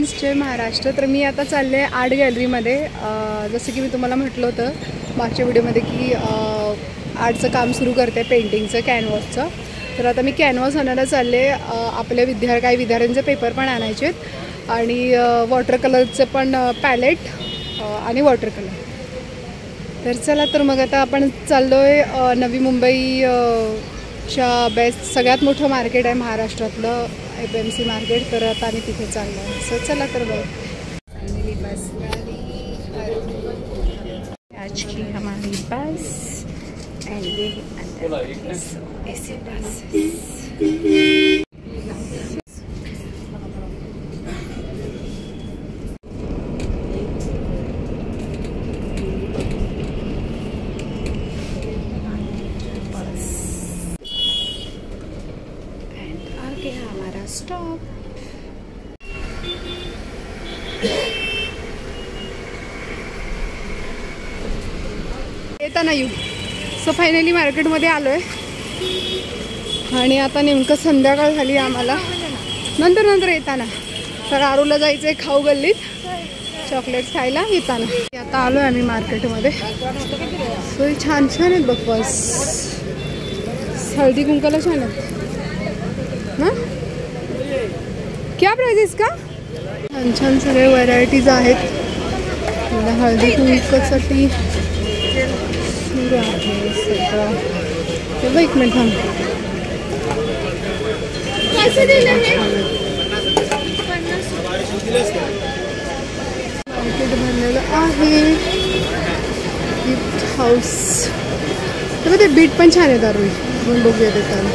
Friends, जय महाराष्ट्र. तर मी आता चालले आहे आर्ट गॅलरीमध्ये. जसं की मी तुम्हाला म्हटलं होतं मागच्या व्हिडिओमध्ये की आर्टचं काम सुरू करते, पेंटिंगचं, कॅनव्हासचं. तर आता मी कॅनव्हास आणायला चालले. आपले काही विद्यार्थ्यांचे पेपर पण आणायचे आहेत आणि वॉटर कलरचं पण पॅलेट आणि वॉटर कलर. तर चला, तर मग आता आपण चाललो आहे नवी मुंबई च्या बेस्ट सगळ्यात मोठं मार्केट आहे महाराष्ट्रातलं, FMC मार्केट. तर आता आम्ही तिथे चाललो आहे. सो चला तर बघ. फायनली बस आज की हमारी बस एंड ये ऐसे बस. हमारा स्टॉप. येताना येऊ. सो फायनली मार्केटमध्ये आलोय आणि आता नेमकं संध्याकाळ झाली आम्हाला. नंतर येताना तर आरूला जायचंय खाऊ गल्लीत चॉकलेट्स खायला. येताना आता आलोय आम्ही मार्केटमध्ये. सो छान छान आहेत बघ. बस हळदी कुंकाला छान आहेत ना. क्या प्राइस का? छान छान सगळे व्हरायटीज आहेत. हळदी कुंकासाठी सुरू आहे सगळं. तेव्हा एक मिनिट थांब. मार्केट भरलेलं आहे. Gift house. तेव्हा ते बीट पण छान आहे. दारू म्हणून बघूया देताना.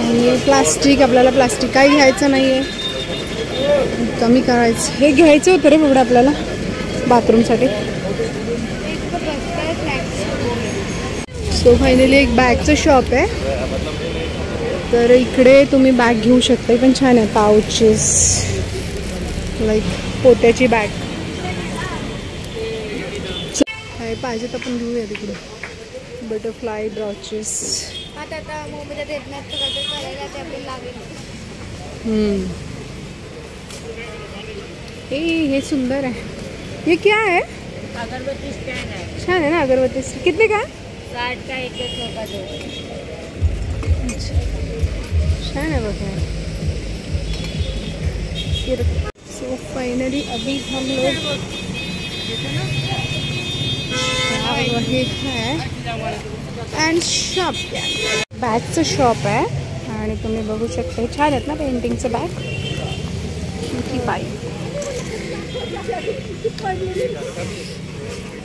आणि प्लास्टिक, आपल्याला प्लास्टिक काही घ्यायचं नाही आहे, कमी करायचं. हे घ्यायचं होतं रे बघा आपल्याला बाथरूमसाठी. सो फायनली एक बॅगचं शॉप आहे. तर इकडे तुम्ही बॅग घेऊ शकता. पण छान आहे. पाउचेस लाईक पोत्याची बॅग काय पाहिजे तर आपण घेऊया तिकडे. बटरफ्लाय ब्रॉचेस. ये सुंदर है. ये क्या है? अगरबत्ती स्टैंड है. छान है ना अगरबत्ती. कितने का? 60 का 100 का 2. छान है बघा. सो फाइनली अभी हम लोग रहे हैं अँड शॉप. बॅगचं शॉप आहे आणि तुम्ही बघू शकता. छान आहेत ना पेंटिंगचं बॅग.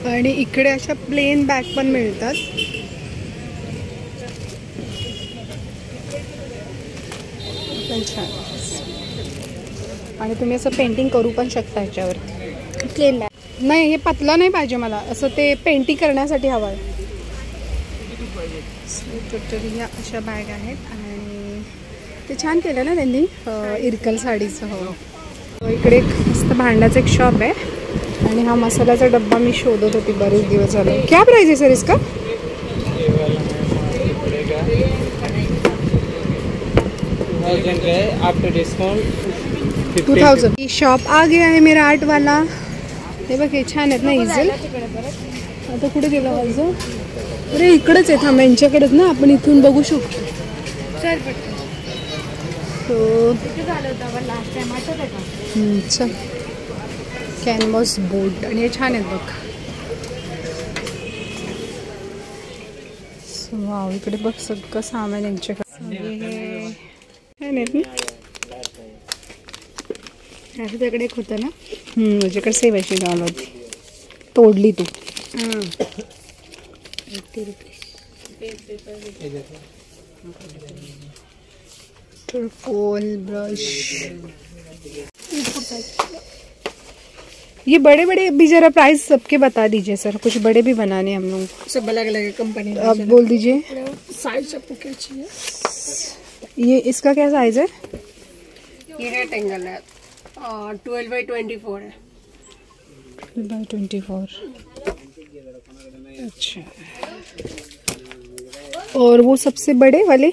आणि इकडे अशा प्लेन बॅग पण मिळतात. पण छान. आणि तुम्ही असं पेंटिंग करू पण शकता ह्याच्यावरती. प्लेन बॅग नाही, हे पतला नाही पाहिजे मला. असं ते पेंटिंग करण्यासाठी हवं आहे. टोटली ह्या अशा बॅग आहेत आणि ते छान केलं ना त्यांनी इरकल साडीचं. हो. इकडे एक मस्त भांड्याचं एक शॉप आहे आणि हा मसाल्याचा डब्बा मी शोधत होती बरेच दिवस झाले. क्या प्राइस है सर इसका? 2000. शॉप आ गया है मेरा आर्ट वाला. हे बघ, हे छान आहेत ना. इझल. आता कुठे गेला अर्ज? अरे इकडेच आहे. थांब, यांच्याकडेच ना. आपण इथून बघू शकतो. चल. कॅनव्हास बोर्ड आणि हे छान आहेत बघ. वाव, इकडे बघ सगळं सामान यांच्याकडे. त्याकडे एक होतं ना. माझ्याकडे सेव अशी गावला होती, तोडली तू. 80 रुपये. टर्कोल ब्रश. ये बड़े बड़े अभी जरा प्राइस सबके बता दीजिए सर. कुछ बड़े भी बनाने हम लोग. सब अलग अलग कंपनी. आप बोल दीजिए साइज आपको क्या चाहिए. ये इसका क्या साइज है? ये रेक्टेंगल है. 12x24 है. 12x24. अच्छा. और वो सबसे बड़े वाले?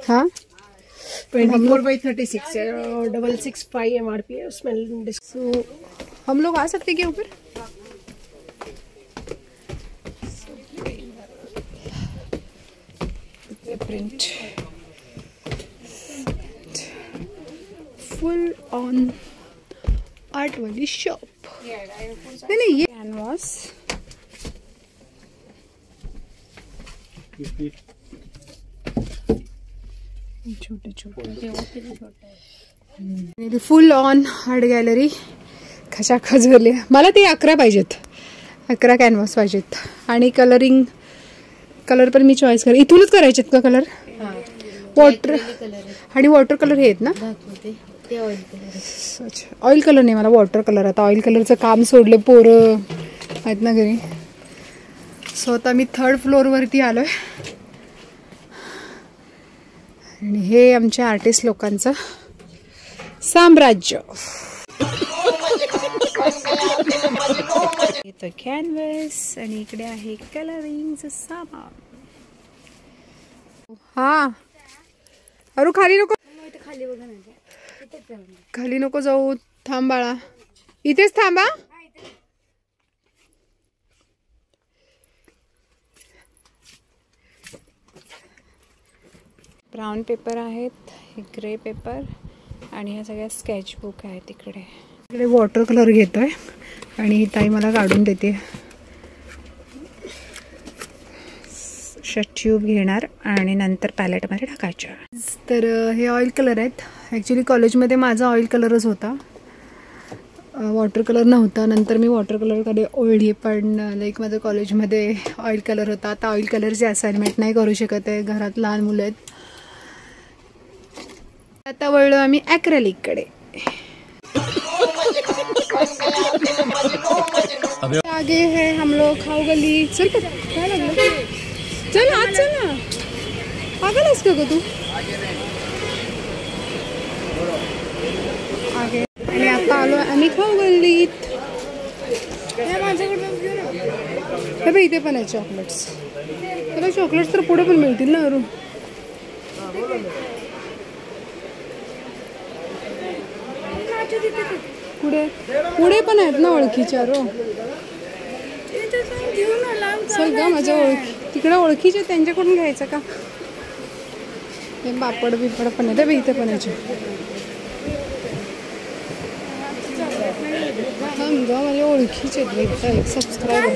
हाँ, 24/36 है, 665 MRP है उसमें। सो हम लोग आ सकते हैं क्या ऊपर? प्रिंट फुल ऑन आर्ट वाली शॉप। नहीं ये कैनवास छोटे छोटे फुल ऑन आर्ट गॅलरी खचाखच झाली। मला ते 11 पाहिजेत, 11 कॅनव्हास पाहिजेत आणि कलर पण मी चॉईस कर। इथूनच करायचे का कलर? वॉटर आणि वॉटर कलर हे आहेत ना? अच्छा ऑइल कलर नाही मला, वॉटर कलर। आता ऑइल कलरचं काम सोडलं, पोरं आहेत ना घरी। सो आता मी 3rd फ्लोअरवरती आलोय आणि हे आमच्या आर्टिस्ट लोकांचं साम्राज्य। इथं कॅनव्हास आणि इकडे आहे कलरिंगचं सामान। हा अरू खाली नको, खाली नको जाऊ, थांब बाळा, इथेच थांबा। ब्राऊन पेपर आहेत, हे ग्रे पेपर आणि ह्या सगळ्या स्केच बुक आहेत। इकडे वॉटर कलर घेतोय आणि ही ताई मला काढून देते। ट्यूब घेणार आणि नंतर पॅलेटमध्ये टाकायच्या। तर हे ऑइल कलर आहेत। ॲक्च्युली कॉलेजमध्ये माझा ऑइल कलरच होता, वॉटर कलर नव्हता। नंतर मी वॉटर कलरकडे ओढली, पण लाईक माझ्या कॉलेजमध्ये ऑइल कलर होता। आता ऑइल कलरची असाइनमेंट नाही करू शकत आहे, घरात लहान मुलं आहेत। आता वळलो आम्ही ॲक्रेलिककडे। आगे है हम लोग खाऊ गली। चल काय लागलं, चल आज चल ना, पागल आहेस का तू? आगे आणि आता आलो आम्ही खाऊ गल्लीत। हे बघ इथे पण आहे चॉकलेट्स। त्याला चॉकलेट्स तर पुढे पण मिळतील ना अरू? पुढे पण आहेत ना ओळखीच्या रो? चल ग माझ्या तिकडे ओळखीचे त्यांच्याकडून घ्यायचं का? हे पापड बिपड पण आहे इथे पण याचे। माझ्या ओळखीचे एक सबस्क्राईबर।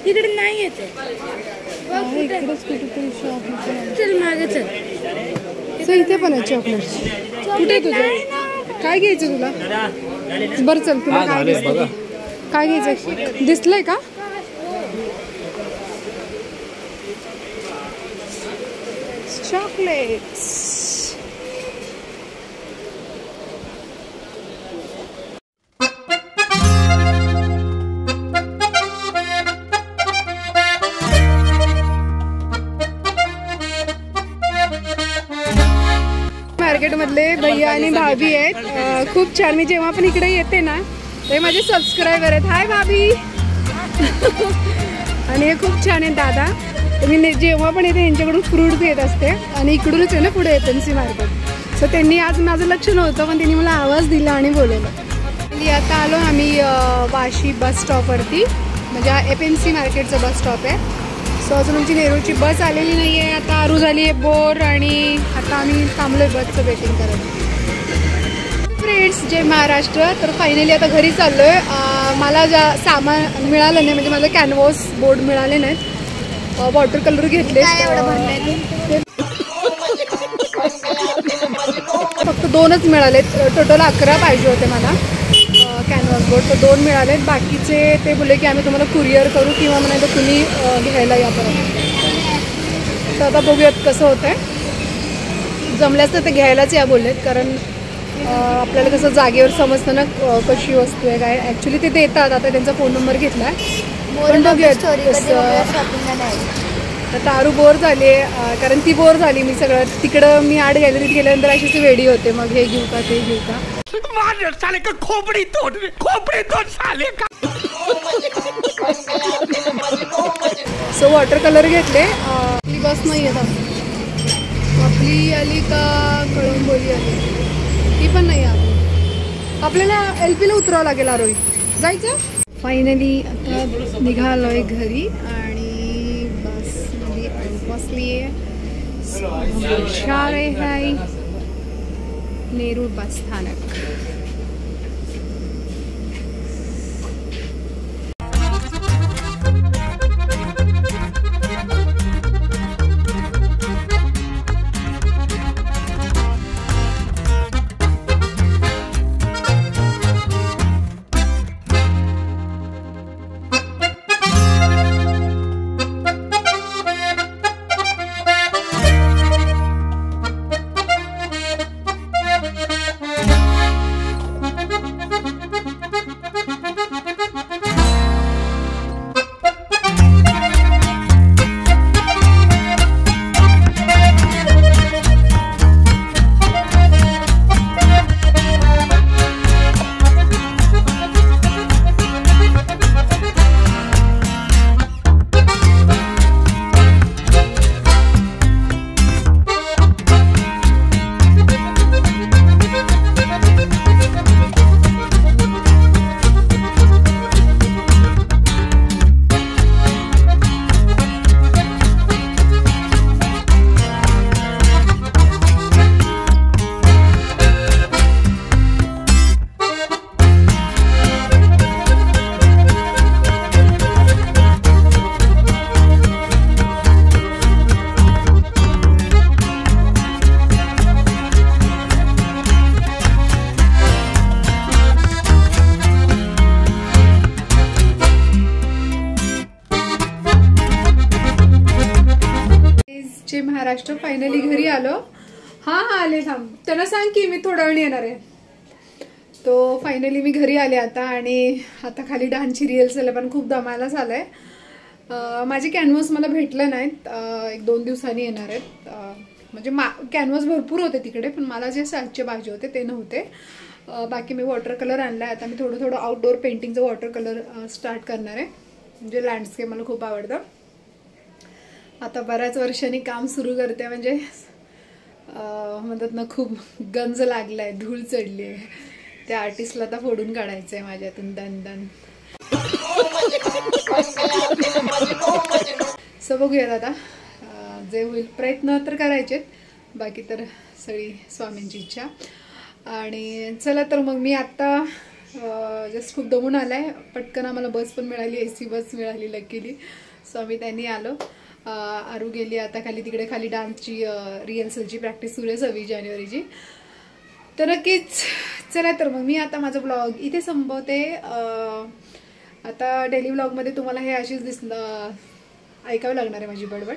तिकडे नाही येते, इकडेच कुठेतरी शॉप। चल मागे चल। इथे पण आहे चॉकलेट्स। कुठे तुझं काय घ्यायचं तुला? बरं चल, तुला काय घ्यायचं? काय घ्यायचं दिसलंय का? चॉकलेट्स। मार्केटमधले भैया आणि भाभी आहेत, खूप छान। मी जेव्हा पण इकडे येते ना ते माझे सबस्क्रायबर आहेत। हाय भाभी। आणि हे खूप छान आहेत दादा। मी जेव्हा पण येते यांच्याकडून फ्रूट्स घेत असते आणि इकडूनच आहे ना पुढे FMC मार्केट। सो त्यांनी आज माझं लक्ष नव्हतं पण त्यांनी मला आवाज दिला आणि बोलवलं। आता आलो आम्ही वाशी बस स्टॉपवरती, म्हणजे FMC मार्केटचं बस स्टॉप आहे। सो अजून आमची नेरूळची बस आलेली नाही आहे। आता आरू झाली आहे बोर आणि आता आम्ही थांबलोय बसचं वेटिंग करत। फ्रेंड्स जय महाराष्ट्र। तर फायनली आता घरी चाललोय। मला ज्या सामान मिळालं नाही, म्हणजे मला कॅनव्हास बोर्ड मिळाले नाहीत, वॉटर कलर घेतले फक्त 2च मिळालेत। टोटल 11 पाहिजे होते मला कॅनव्हास बोर्ड, तर 2 मिळालेत। बाकीचे ते बोलले की आम्ही तुम्हाला कुरिअर करू किंवा म्हणाले तर तुम्ही घ्यायला या परत। तर आता बघूयात कसं होतंय। जमल्यास तर ते घ्यायलाच या बोललेत, कारण आपल्याला कसं जागेवर समजतं ना कशी वस्तू आहे काय। ॲक्च्युली ते देतात, आता त्यांचा फोन नंबर घेतला पण बघूयात। तर तारू बोर झाली आहे, कारण ती बोर झाली। मी सगळं तिकडं मी आर्ट गॅलरीत गेल्यानंतर अशीच वेडी होते, मग हे घेऊ का ते घेऊ का। साले का खोपड़ी तोड़ साले का। सो वॉटर कलर घेतले. आपली बस नाही येत आपली आली का कळंबोली आली, ती पण नाही आली. आपल्याला LP ला उतरावं लागेल आरोही. जायचं. फायनली आता निघालोय घरी आणि बसमध्ये बसली आहे. है नेरूळ बस स्थानक. महाराष्ट्र फायनली घरी आलो. हा आले. थांब, त्यांना सांग की मी थोड्या वेळ येणार आहे. तो फायनली मी घरी आले आता. आणि आता खाली डान्सची रिहर्सल पण खूप दमायला झालंय. माझे कॅनव्हास मला भेटलं नाहीत, 1-2 दिवसांनी येणार आहेत. म्हणजे कॅनव्हास भरपूर होते तिकडे, पण मला जे साईजचे पाहिजे होते ते नव्हते. बाकी मी वॉटर कलर आणलाय. आता मी थोडं आउटडोअर पेंटिंगचं वॉटर कलर स्टार्ट करणार आहे. म्हणजे लँडस्केप मला खूप आवडतं. आता बऱ्याच वर्षांनी काम सुरू करते. म्हणजे म्हणतात ना, खूप गंज लागलाय, धूळ चढली आहे. त्या आर्टिस्टला आता फोडून काढायचंय माझ्यातून दन. सो बघूयात आता जे होईल. प्रयत्न तर करायचेत, बाकी तर सगळी स्वामींची इच्छा. आणि चला तर मग मी आता जस्ट खूप दमून आलाय. पटकन आम्हाला बस पण मिळाली, AC बस मिळाली लकीली. सो आम्ही त्यांनी आलो. आरू गेली आता खाली डान्सची रिहर्सलची प्रॅक्टिस सुरू आहे 26 जानेवारीची. तर नक्कीच चला तर मग मी आता माझा ब्लॉग इथे संपवते. आता डेली ब्लॉगमध्ये तुम्हाला हे अशीच ऐकावं लागणार आहे माझी बडबड.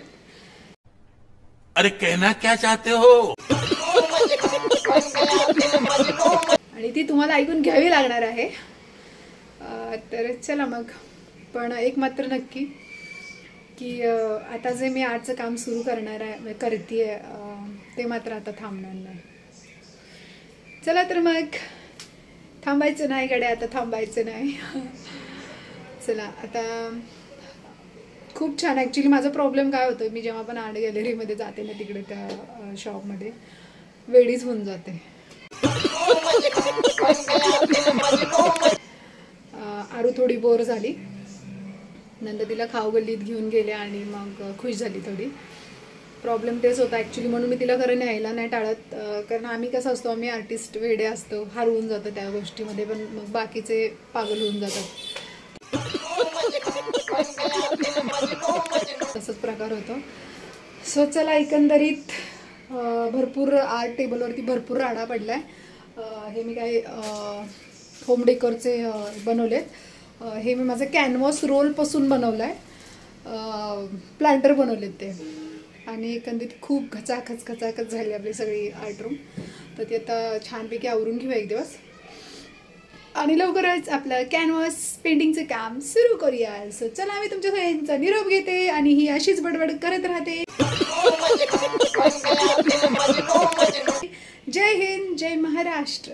अरे कहना क्या चाहते हो. आणि ती तुम्हाला ऐकून घ्यावी लागणार आहे. तर चला मग. पण एक मात्र नक्की की आता जे मी आर्टचं काम सुरू करतेय ते मात्र आता थांबणार नाही. चला तर मग. थांबायचं नाही गड्या, आता थांबायचं नाही. चला आता. खूप छान. ॲक्च्युली माझा प्रॉब्लेम काय होतो, मी जेव्हा पण आर्ट गॅलरीमध्ये जाते ना, तिकडे त्या शॉपमध्ये वेडीच होऊन जाते. आरू थोडी बोर झाली. नंतर तिला खाऊ गल्लीत घेऊन गेले आणि मग खुश झाली थोडी. प्रॉब्लेम तेच होता ॲक्च्युली, म्हणून मी तिला खरं न्यायला नाही टाळत. कारण आम्ही कसं असतो, आम्ही आर्टिस्ट वेडे असतो, हरवून जातो त्या गोष्टीमध्ये. पण मग बाकीचे पागल होऊन जातात. तसंच प्रकार होतो. सो चला, एकंदरीत भरपूर आर्ट टेबलवरती भरपूर राडा पडलाय. हे मी काय होम डेकोरचे बनवलेत. हे मी माझं कॅनव्हास रोलपासून बनवलं आहे. प्लांटर बनवलेत ते. आणि एकंदरीत खूप खचाखच झाली आपली सगळी आर्ट रूम. तर ती आता छानपैकी आवरून घेऊ एक दिवस. आणि लवकरच आपलं कॅनव्हास पेंटिंगचं काम सुरू करूया. सो चला, मी तुमच्या सगळ्यांचा निरोप घेते आणि ही अशीच बडबड करत राहते. जय हिंद, जय महाराष्ट्र.